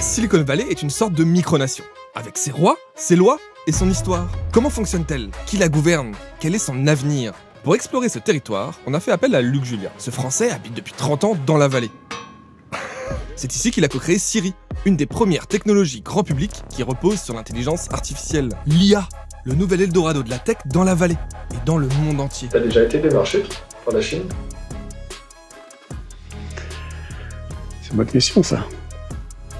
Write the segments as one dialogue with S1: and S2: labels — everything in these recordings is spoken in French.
S1: La Silicon Valley est une sorte de micronation, avec ses rois, ses lois et son histoire. Comment fonctionne-t-elle? Qui la gouverne? Quel est son avenir? Pour explorer ce territoire, on a fait appel à Luc Julien. Ce Français habite depuis 30 ans dans la vallée. C'est ici qu'il a co-créé Siri, une des premières technologies grand public qui repose sur l'intelligence artificielle. L'IA, le nouvel Eldorado de la tech dans la vallée et dans le monde entier.
S2: T'as déjà été démarché par la Chine?
S3: C'est une bonne question, ça.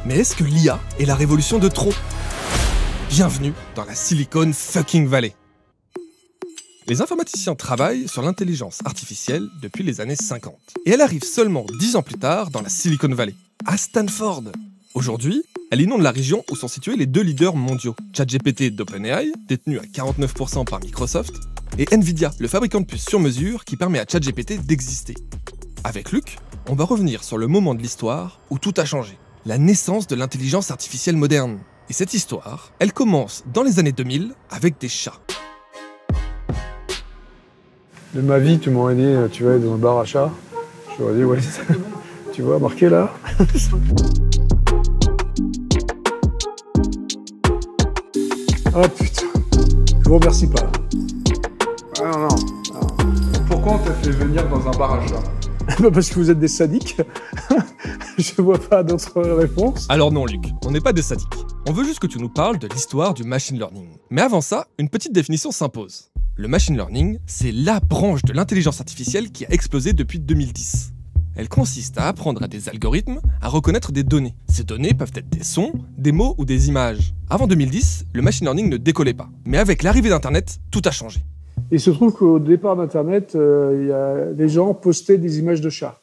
S1: Mais est-ce que l'IA est la révolution de trop? Bienvenue dans la Silicon fucking Valley. Les informaticiens travaillent sur l'intelligence artificielle depuis les années 50. Et elle arrive seulement 10 ans plus tard dans la Silicon Valley, à Stanford. Aujourd'hui, elle inonde la région où sont situés les deux leaders mondiaux, ChatGPT d'OpenAI, détenu à 49% par Microsoft, et Nvidia, le fabricant de puces sur mesure qui permet à ChatGPT d'exister. Avec Luc, on va revenir sur le moment de l'histoire où tout a changé, la naissance de l'intelligence artificielle moderne. Et cette histoire, elle commence dans les années 2000 avec des chats.
S3: De ma vie, tu m'aurais dit, tu vas aller dans un bar à chat. J'aurais dit, ouais, tu vois, marqué là. Oh putain, je vous remercie pas. Ah non.
S2: Pourquoi on t'a fait venir dans un bar à chat?
S3: Parce que vous êtes des sadiques. Je vois pas d'autre réponse.
S1: Alors non Luc, on n'est pas des sadiques. On veut juste que tu nous parles de l'histoire du machine learning. Mais avant ça, une petite définition s'impose. Le machine learning, c'est la branche de l'intelligence artificielle qui a explosé depuis 2010. Elle consiste à apprendre à des algorithmes à reconnaître des données. Ces données peuvent être des sons, des mots ou des images. Avant 2010, le machine learning ne décollait pas. Mais avec l'arrivée d'Internet, tout a changé.
S3: Il se trouve qu'au départ d'Internet, les gens postaient des images de chats.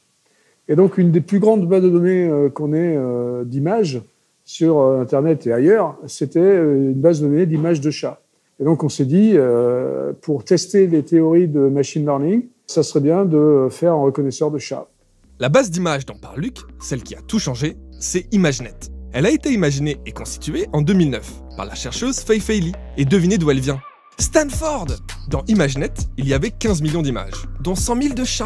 S3: Et donc, une des plus grandes bases de données qu'on ait d'images sur Internet et ailleurs, c'était une base de données d'images de chats. Et donc, on s'est dit, pour tester les théories de machine learning, ça serait bien de faire un reconnaisseur de chats.
S1: La base d'images dont parle Luc, celle qui a tout changé, c'est ImageNet. Elle a été imaginée et constituée en 2009 par la chercheuse Fei Li. Et devinez d'où elle vient? Stanford! Dans ImageNet, il y avait 15 millions d'images, dont 100 000 de chats.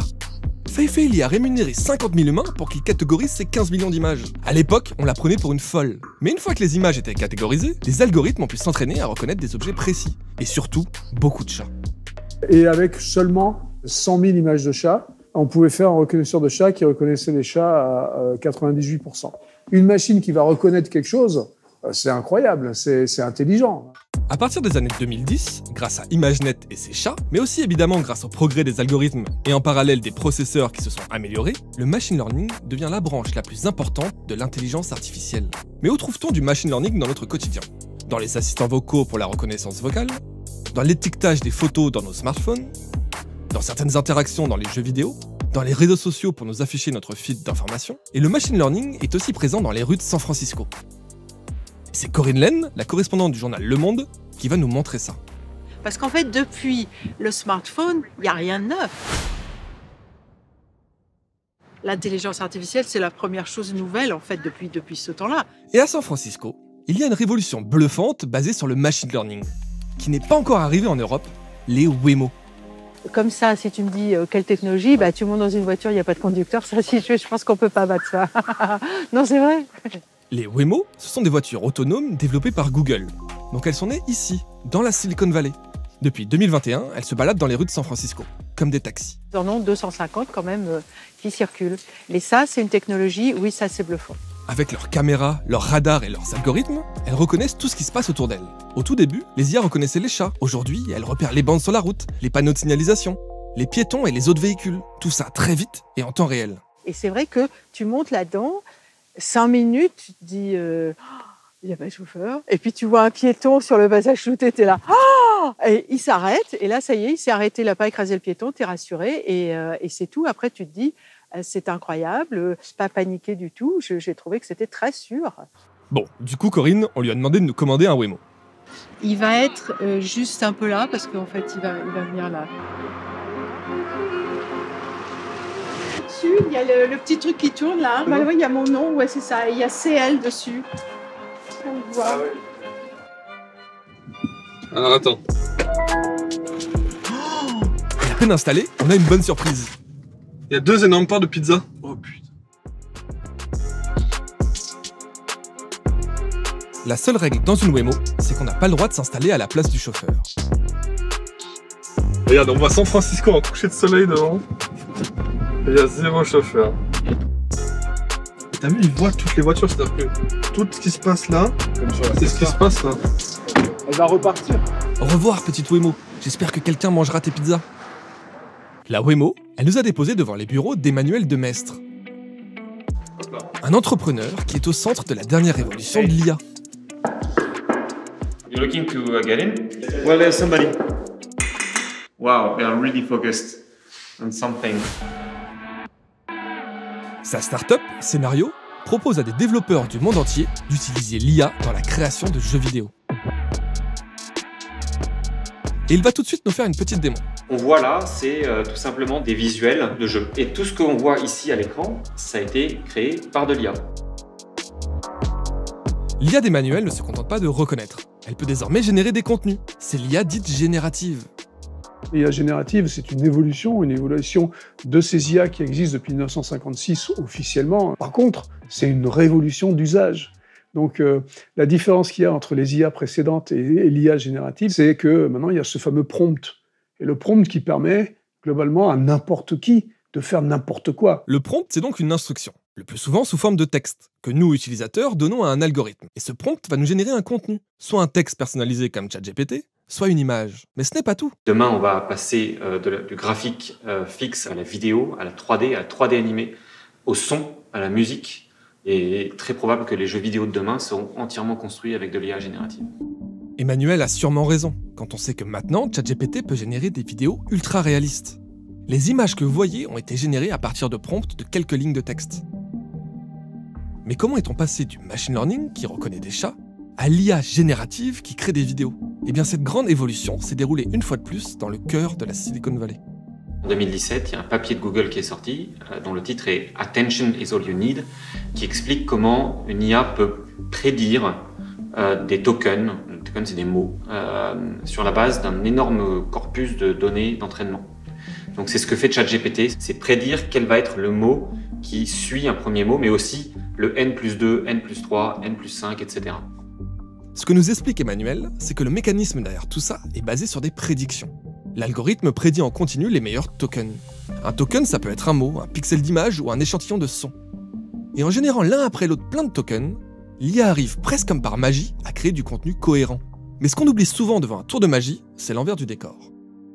S1: Fei Li a rémunéré 50 000 humains pour qu'ils catégorisent ces 15 millions d'images. À l'époque, on la prenait pour une folle. Mais une fois que les images étaient catégorisées, les algorithmes ont pu s'entraîner à reconnaître des objets précis. Et surtout, beaucoup de chats.
S3: Et avec seulement 100 000 images de chats, on pouvait faire un reconnaisseur de chats qui reconnaissait les chats à 98%. Une machine qui va reconnaître quelque chose, c'est incroyable, c'est intelligent.
S1: À partir des années 2010, grâce à ImageNet et ses chats, mais aussi évidemment grâce au progrès des algorithmes et en parallèle des processeurs qui se sont améliorés, le machine learning devient la branche la plus importante de l'intelligence artificielle. Mais où trouve-t-on du machine learning dans notre quotidien? Dans les assistants vocaux pour la reconnaissance vocale? Dans l'étiquetage des photos dans nos smartphones? Dans certaines interactions dans les jeux vidéo? Dans les réseaux sociaux pour nous afficher notre feed d'informations? Et le machine learning est aussi présent dans les rues de San Francisco. C'est Corinne Laine, la correspondante du journal Le Monde, qui va nous montrer ça.
S4: Parce qu'en fait, depuis le smartphone, il n'y a rien de neuf. L'intelligence artificielle, c'est la première chose nouvelle, en fait, depuis ce temps-là.
S1: Et à San Francisco, il y a une révolution bluffante basée sur le machine learning, qui n'est pas encore arrivée en Europe, les Waymo.
S4: Comme ça, si tu me dis quelle technologie, bah, tu montes dans une voiture, il n'y a pas de conducteur, ça, je pense qu'on ne peut pas battre ça. Non, c'est vrai.
S1: Les Waymo, ce sont des voitures autonomes développées par Google. Donc elles sont nées ici, dans la Silicon Valley. Depuis 2021, elles se baladent dans les rues de San Francisco, comme des taxis.
S4: Ils en ont 250 quand même qui circulent. Et ça, c'est une technologie, oui, ça c'est bluffant.
S1: Avec leurs caméras, leurs radars et leurs algorithmes, elles reconnaissent tout ce qui se passe autour d'elles. Au tout début, les IA reconnaissaient les chats. Aujourd'hui, elles repèrent les bandes sur la route, les panneaux de signalisation, les piétons et les autres véhicules. Tout ça très vite et en temps réel.
S4: Et c'est vrai que tu montes là-dedans, 5 minutes, tu te dis, il n'y a pas de chauffeur. Et puis tu vois un piéton sur le passage flouté, tu es là, et il s'arrête. Et là, ça y est, il s'est arrêté, il n'a pas écrasé le piéton, tu es rassuré. Et c'est tout. Après, tu te dis, c'est incroyable, pas paniqué du tout. J'ai trouvé que c'était très sûr.
S1: Bon, du coup, Corinne, on lui a demandé de nous commander un Waymo.
S4: Il va être juste un peu là, parce qu'en fait, il va venir là. Dessus, il y a le petit truc qui tourne là. Bah, oui, il y a mon nom, ouais, c'est ça. Il y a CL dessus. On le voit.
S2: Alors attends.
S1: Et à peine installé, on a une bonne surprise.
S2: Il y a 2 énormes parts de pizza. Oh putain.
S1: La seule règle dans une Waymo, c'est qu'on n'a pas le droit de s'installer à la place du chauffeur.
S2: Regarde, on voit San Francisco en coucher de soleil devant. Il y a 0 chauffeur. T'as vu, il voit toutes les voitures, c'est-à-dire que tout ce qui se passe là, c'est ce qui se passe là.
S3: Elle va repartir.
S1: Au revoir, petite Waymo. J'espère que quelqu'un mangera tes pizzas. La Waymo, elle nous a déposés devant les bureaux d'Emmanuel Demestre. Un entrepreneur qui est au centre de la dernière révolution de l'IA.
S5: You're looking to get in? Well, there's somebody. Wow, they are really focused on something.
S1: Sa start-up, Scénario, propose à des développeurs du monde entier d'utiliser l'IA dans la création de jeux vidéo. Et il va tout de suite nous faire une petite démo.
S5: On voit là, c'est tout simplement des visuels de jeux. Et tout ce qu'on voit ici à l'écran, ça a été créé par de l'IA.
S1: L'IA d'Emmanuel ne se contente pas de reconnaître. Elle peut désormais générer des contenus. C'est l'IA dite générative.
S3: L'IA générative, c'est une évolution de ces IA qui existent depuis 1956 officiellement. Par contre, c'est une révolution d'usage. Donc la différence qu'il y a entre les IA précédentes et l'IA générative, c'est que maintenant il y a ce fameux prompt. Et le prompt qui permet globalement à n'importe qui de faire n'importe quoi.
S1: Le prompt, c'est donc une instruction, le plus souvent sous forme de texte, que nous, utilisateurs, donnons à un algorithme. Et ce prompt va nous générer un contenu, soit un texte personnalisé comme ChatGPT, soit une image. Mais ce n'est pas tout.
S5: Demain, on va passer du graphique fixe à la vidéo, à la 3D, à la 3D animée, au son, à la musique. Et il est très probable que les jeux vidéo de demain seront entièrement construits avec de l'IA générative.
S1: Emmanuel a sûrement raison, quand on sait que maintenant, ChatGPT peut générer des vidéos ultra réalistes. Les images que vous voyez ont été générées à partir de prompts de quelques lignes de texte. Mais comment est-on passé du machine learning, qui reconnaît des chats, à l'IA générative qui crée des vidéos? Eh bien, cette grande évolution s'est déroulée une fois de plus dans le cœur de la Silicon Valley.
S5: En 2017, il y a un papier de Google qui est sorti, dont le titre est « Attention is all you need », qui explique comment une IA peut prédire des tokens, les tokens c'est des mots, sur la base d'un énorme corpus de données d'entraînement. Donc c'est ce que fait ChatGPT, c'est prédire quel va être le mot qui suit un premier mot, mais aussi le N+2, N+3, N+5, etc.
S1: Ce que nous explique Emmanuel, c'est que le mécanisme derrière tout ça est basé sur des prédictions. L'algorithme prédit en continu les meilleurs tokens. Un token, ça peut être un mot, un pixel d'image ou un échantillon de son. Et en générant l'un après l'autre plein de tokens, l'IA arrive presque comme par magie à créer du contenu cohérent. Mais ce qu'on oublie souvent devant un tour de magie, c'est l'envers du décor.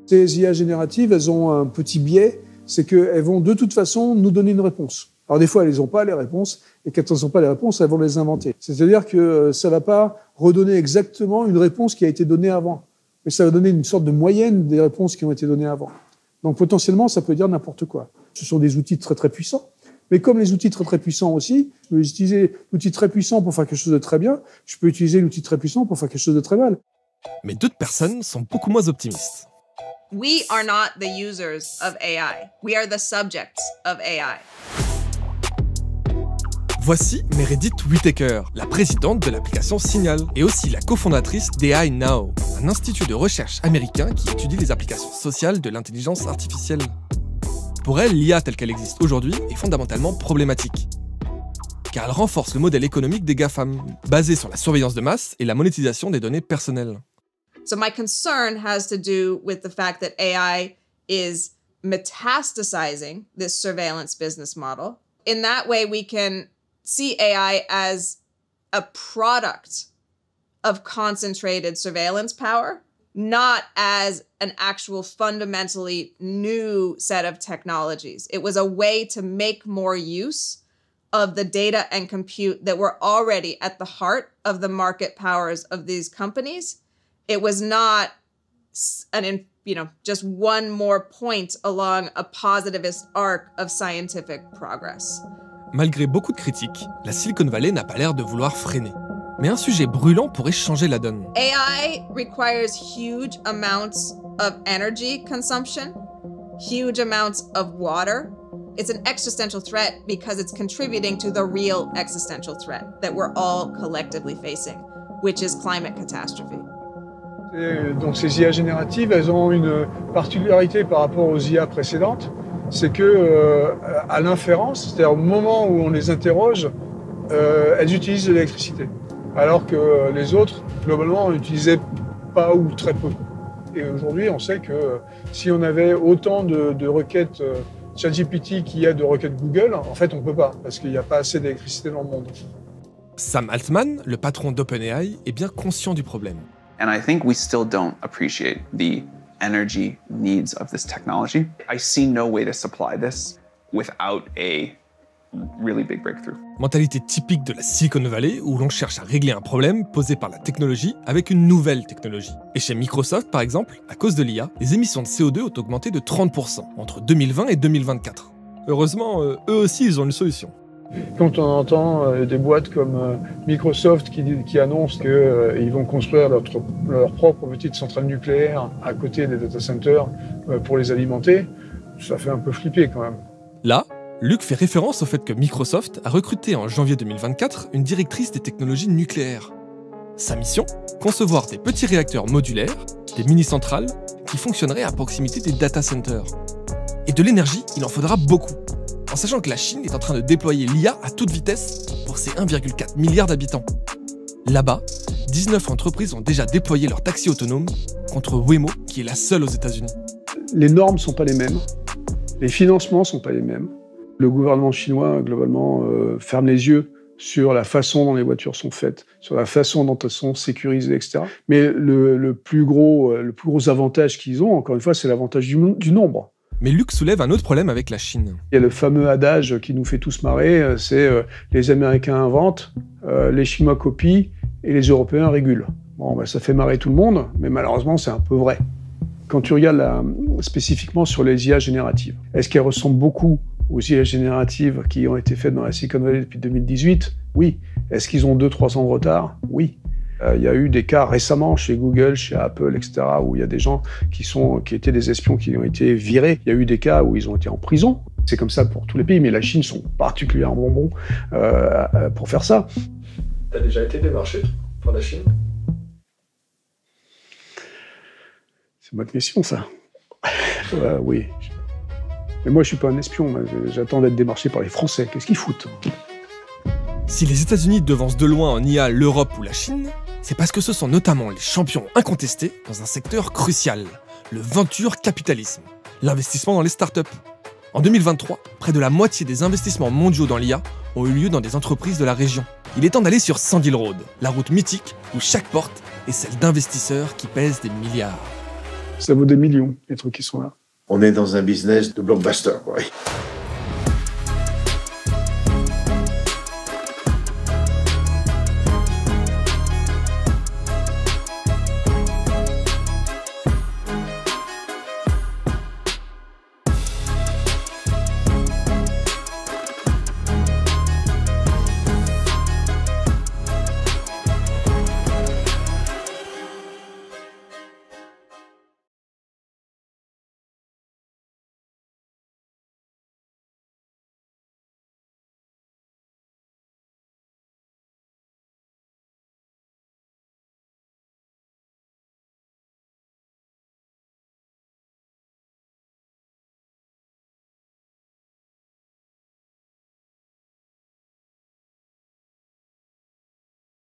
S3: Ces IA génératives, elles ont un petit biais, c'est qu'elles vont de toute façon nous donner une réponse. Alors des fois, elles n'ont pas les réponses, et quand elles n'ont pas les réponses, elles vont les inventer. C'est-à-dire que ça ne va pas redonner exactement une réponse qui a été donnée avant, mais ça va donner une sorte de moyenne des réponses qui ont été données avant. Donc potentiellement, ça peut dire n'importe quoi. Ce sont des outils très très puissants, mais comme les outils très très puissants aussi, je peux utiliser l'outil très puissant pour faire quelque chose de très bien, je peux utiliser l'outil très puissant pour faire quelque chose de très mal.
S1: Mais d'autres personnes sont beaucoup moins optimistes.
S6: We are not the users of AI. We are the subjects of AI.
S1: Voici Meredith Whittaker, la présidente de l'application Signal, et aussi la cofondatrice d'AI Now, un institut de recherche américain qui étudie les applications sociales de l'intelligence artificielle. Pour elle, l'IA telle qu'elle existe aujourd'hui est fondamentalement problématique, car elle renforce le modèle économique des GAFAM, basé sur la surveillance de masse et la monétisation des données personnelles.
S6: So my concern has to do with the fact that AI is metastasizing this surveillance business model. In that way, we can see AI as a product of concentrated surveillance power, not as an actual fundamentally new set of technologies. It was a way to make more use of the data and compute that were already at the heart of the market powers of these companies. It was not just one more point along a positivist arc of scientific progress.
S1: Malgré beaucoup de critiques, la Silicon Valley n'a pas l'air de vouloir freiner. Mais un sujet brûlant pourrait changer la donne.
S6: AI requires huge amounts of energy consumption, huge amounts of water. It's an existential threat because it's contributing to the real existential threat that we're all collectively facing, which is climate catastrophe.
S3: Donc ces IA génératives, elles ont une particularité par rapport aux IA précédentes, c'est que à l'inférence, c'est-à-dire au moment où on les interroge, elles utilisent de l'électricité. alors que les autres, globalement, n'utilisaient pas ou très peu. Et aujourd'hui, on sait que si on avait autant de requêtes ChatGPT qu'il y a de requêtes Google, en fait, on ne peut pas, parce qu'il n'y a pas assez d'électricité dans le monde.
S1: Sam Altman, le patron d'OpenAI, est bien conscient du problème.
S7: And I think we still don't appreciate the energy needs of this technology. I see no way to supply this without a really big breakthrough.
S1: Mentalité typique de la Silicon Valley où l'on cherche à régler un problème posé par la technologie avec une nouvelle technologie. Et chez Microsoft, par exemple, à cause de l'IA, les émissions de CO2 ont augmenté de 30% entre 2020 et 2024. Heureusement, eux aussi, ils ont une solution.
S3: Quand on entend des boîtes comme Microsoft qui annoncent qu'ils vont construire leur propre petite centrale nucléaire à côté des data centers pour les alimenter, ça fait un peu flipper quand même.
S1: Là, Luc fait référence au fait que Microsoft a recruté en janvier 2024 une directrice des technologies nucléaires. Sa mission ? Concevoir des petits réacteurs modulaires, des mini-centrales, qui fonctionneraient à proximité des data centers. Et de l'énergie, il en faudra beaucoup. En sachant que la Chine est en train de déployer l'IA à toute vitesse pour ses 1,4 milliard d'habitants. Là-bas, 19 entreprises ont déjà déployé leur taxi autonome contre Waymo, qui est la seule aux États-Unis.
S3: Les normes ne sont pas les mêmes, les financements ne sont pas les mêmes. Le gouvernement chinois, globalement, ferme les yeux sur la façon dont les voitures sont faites, sur la façon dont elles sont sécurisées, etc. Mais le plus gros avantage qu'ils ont, encore une fois, c'est l'avantage du nombre.
S1: Mais Luc soulève un autre problème avec la Chine.
S3: Il y a le fameux adage qui nous fait tous marrer, c'est les Américains inventent, les Chinois copient et les Européens régulent. Bon, ça fait marrer tout le monde, mais malheureusement, c'est un peu vrai. Quand tu regardes spécifiquement sur les IA génératives, est-ce qu'elles ressemblent beaucoup aux IA génératives qui ont été faites dans la Silicon Valley depuis 2018 ? Oui. Est-ce qu'ils ont 2-3 ans de retard ? Oui. Il y a eu des cas récemment chez Google, chez Apple, etc., où il y a des gens qui étaient des espions qui ont été virés. Il y a eu des cas où ils ont été en prison. C'est comme ça pour tous les pays, mais la Chine sont particulièrement bons pour faire ça.
S2: T'as déjà été démarché par la Chine ?
S3: C'est une bonne question, ça. Oui. Mais moi, je suis pas un espion. J'attends d'être démarché par les Français. Qu'est-ce qu'ils foutent ?
S1: Si les États-Unis devancent de loin en IA l'Europe ou la Chine, c'est parce que ce sont notamment les champions incontestés dans un secteur crucial, le venture capitalisme, l'investissement dans les startups. En 2023, près de la moitié des investissements mondiaux dans l'IA ont eu lieu dans des entreprises de la région. Il est temps d'aller sur Sandy Road, la route mythique où chaque porte est celle d'investisseurs qui pèsent des milliards.
S3: Ça vaut des millions, les trucs qui sont là.
S8: On est dans un business de blockbuster, quoi.